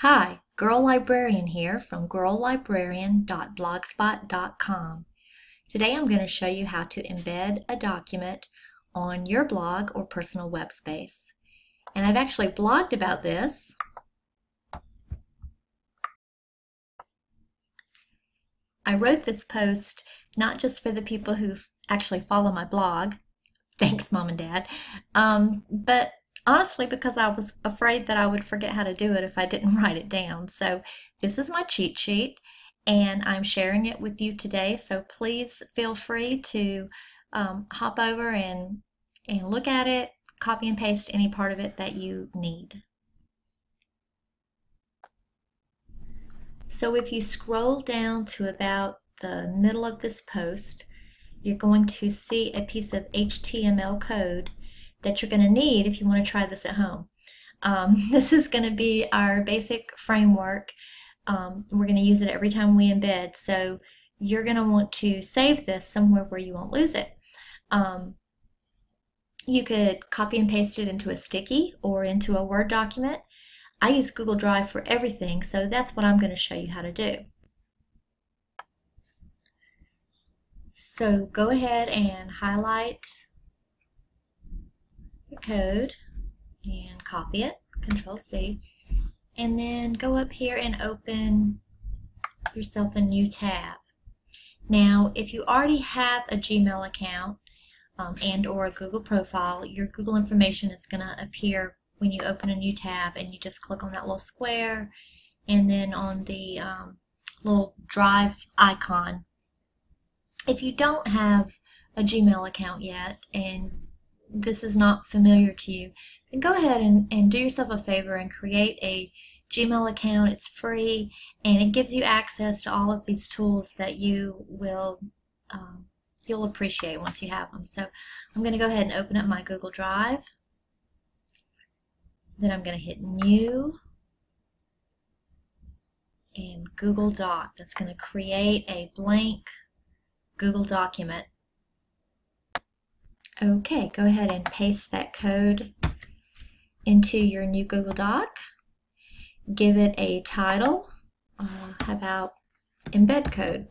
Hi, Girl Librarian here from girllibrarian.blogspot.com. Today I'm going to show you how to embed a document on your blog or personal web space. And I've actually blogged about this. I wrote this post not just for the people who actually follow my blog, thanks Mom and Dad, but honestly because I was afraid that I would forget how to do it if I didn't write it down. So this is my cheat sheet and I'm sharing it with you today, so please feel free to hop over and look at it, copy and paste any part of it that you need. So if you scroll down to about the middle of this post, you're going to see a piece of HTML code that you're going to need if you want to try this at home. This is going to be our basic framework. We're going to use it every time we embed, so you're going to want to save this somewhere where you won't lose it. You could copy and paste it into a sticky or into a Word document. I use Google Drive for everything, so that's what I'm going to show you how to do. So go ahead and highlight your code and copy it, Control C, and then go up here and open yourself a new tab. Now, if you already have a Gmail account and or a Google profile, your Google information is going to appear when you open a new tab, and you just click on that little square and then on the little Drive icon. If you don't have a Gmail account yet and this is not familiar to you, then go ahead and do yourself a favor and create a Gmail account. It's free and it gives you access to all of these tools that you will you'll appreciate once you have them. So I'm going to go ahead and open up my Google Drive. Then I'm going to hit New and Google Doc. That's going to create a blank Google document. Okay, go ahead and paste that code into your new Google Doc. Give it a title. How about Embed Code?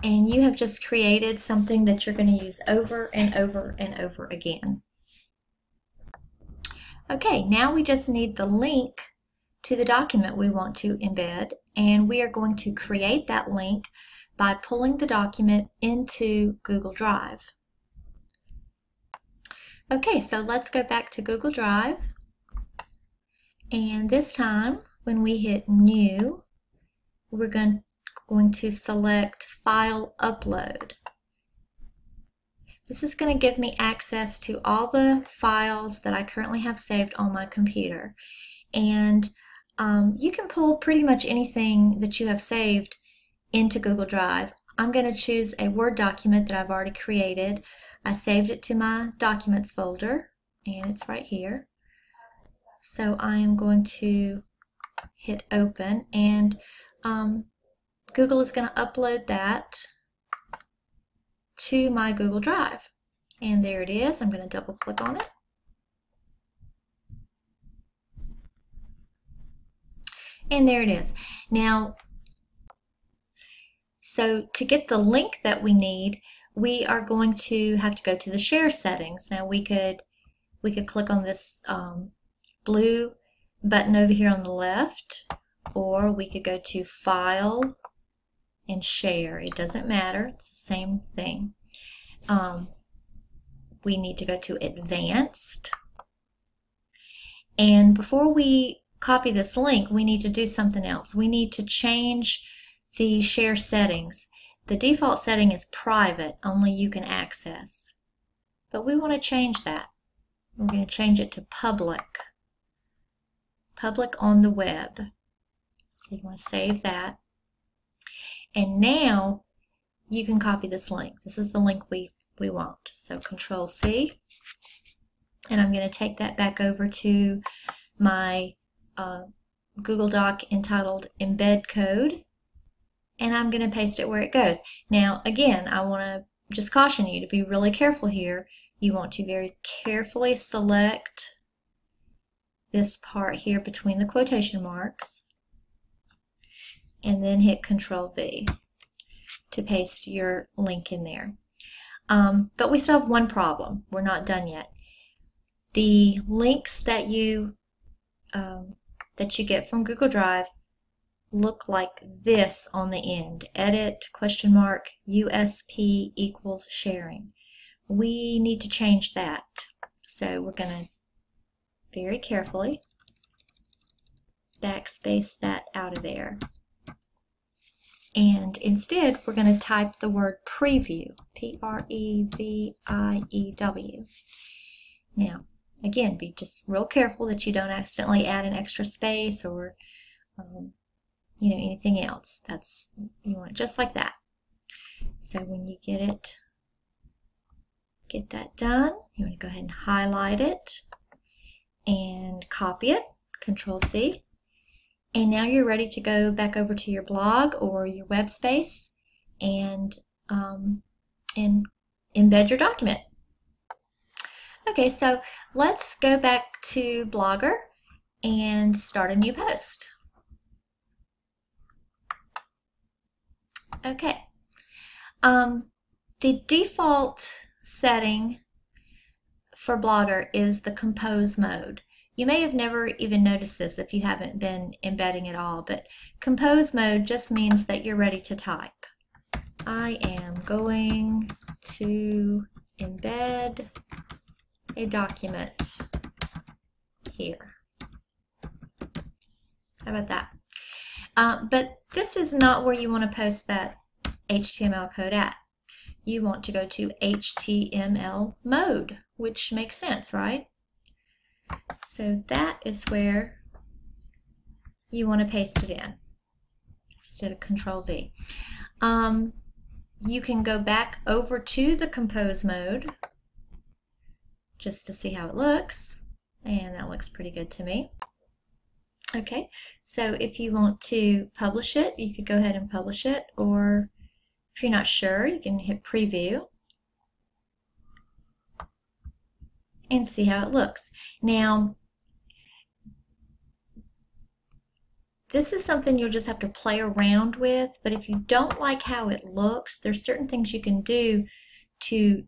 And you have just created something that you're going to use over and over and over again. Okay, now we just need the link to the document we want to embed, and we are going to create that link by pulling the document into Google Drive. Okay, so let's go back to Google Drive, and this time when we hit New, we're going to select File Upload. This is going to give me access to all the files that I currently have saved on my computer, and you can pull pretty much anything that you have saved into Google Drive. I'm going to choose a Word document that I've already created. I saved it to my Documents folder, and it's right here. So I am going to hit Open, and Google is going to upload that to my Google Drive. And there it is. I'm going to double click on it. And there it is. Now, so to get the link that we need, we are going to have to go to the share settings. Now we could click on this blue button over here on the left, or we could go to File and Share. It doesn't matter. It's the same thing. We need to go to Advanced. And before we copy this link, we need to do something else. We need to change the share settings. The default setting is private, only you can access. But we want to change that. We're going to change it to public. Public on the web. So you want to save that. And now you can copy this link. This is the link we want. So Control C. And I'm going to take that back over to my Google Doc entitled Embed Code, and I'm going to paste it where it goes. Now again, I want to just caution you to be really careful here. You want to very carefully select this part here between the quotation marks, and then hit Control V to paste your link in there. But we still have one problem. We're not done yet. The links that you get from Google Drive look like this on the end. Edit USP equals sharing. We need to change that. So we're going to very carefully backspace that out of there. And instead, we're going to type the word preview, P-R-E-V-I-E-W. Now, again, be just real careful that you don't accidentally add an extra space or anything else. You want it just like that. So when you get that done, you want to go ahead and highlight it and copy it, Control C. And now you're ready to go back over to your blog or your web space and embed your document. Okay, so let's go back to Blogger and start a new post. Okay, the default setting for Blogger is the compose mode. You may have never even noticed this if you haven't been embedding at all, but compose mode just means that you're ready to type. I am going to embed a document here. How about that? But this is not where you want to post that HTML code at. You want to go to HTML mode, which makes sense, right? So that is where you want to paste it in. Just did a Control V. You can go back over to the compose mode just to see how it looks, and that looks pretty good to me. Okay, so if you want to publish it, you could go ahead and publish it, or if you're not sure, you can hit preview and see how it looks. Now, this is something you'll just have to play around with, but if you don't like how it looks, there's certain things you can do to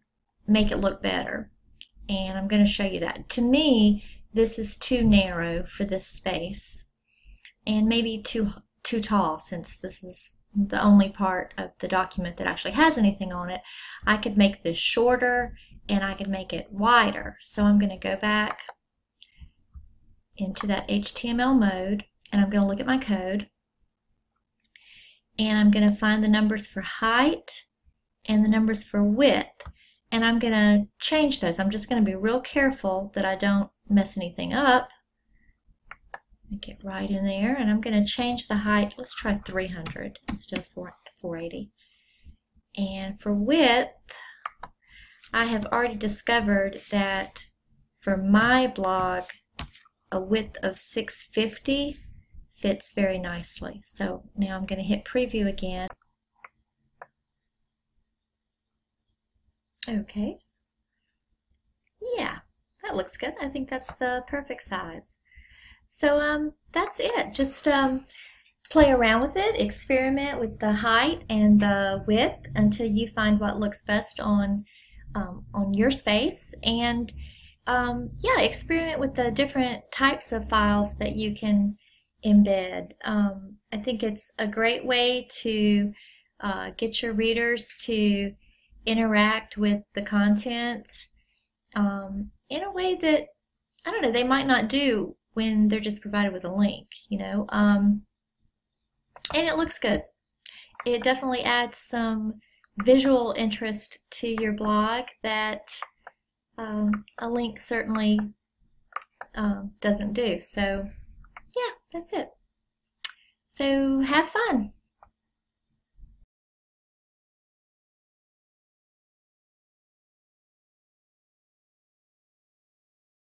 make it look better. And I'm going to show you that. To me, this is too narrow for this space, and maybe too tall, since this is the only part of the document that actually has anything on it. I could make this shorter, and I could make it wider. So I'm going to go back into that HTML mode, and I'm going to look at my code, and I'm going to find the numbers for height and the numbers for width, and I'm going to change those. I'm just going to be real careful that I don't mess anything up. Make it right in there, and I'm going to change the height. Let's try 300 instead of 480. And for width, I have already discovered that for my blog, a width of 650 fits very nicely. So now I'm going to hit preview again. Okay. Yeah, that looks good. I think that's the perfect size. So that's it. Just play around with it, experiment with the height and the width until you find what looks best on your space, and yeah, experiment with the different types of files that you can embed. I think it's a great way to get your readers to interact with the content in a way that, I don't know, they might not do when they're just provided with a link, and it looks good. It definitely adds some visual interest to your blog that a link certainly doesn't do. So yeah, that's it. So have fun.